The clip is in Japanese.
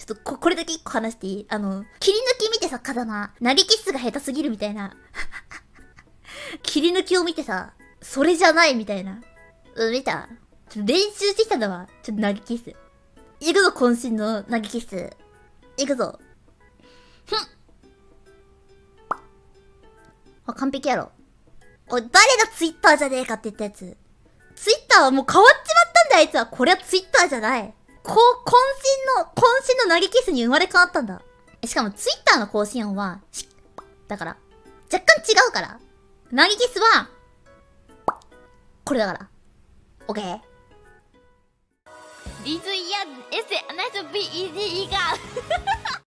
ちょっとこれだけ一個話していい？切り抜き見てさ、刀。投げキッスが下手すぎるみたいな。切り抜きを見てさ、それじゃないみたいな。見た？ちょっと練習してきたんだわ。ちょっと投げキッス。行くぞ、渾身の投げキッス。行くぞ。ふん。あ、完璧やろ。おい、誰がツイッターじゃねえかって言ったやつ。ツイッターはもう変わっちまったんだ、あいつは。これはツイッターじゃない。渾身の投げキスに生まれ変わったんだ。しかもツイッターの更新音は、だから、若干違うから。投げキスは、これだから。オッケー。Di Duy Yan, ese, ano, BED,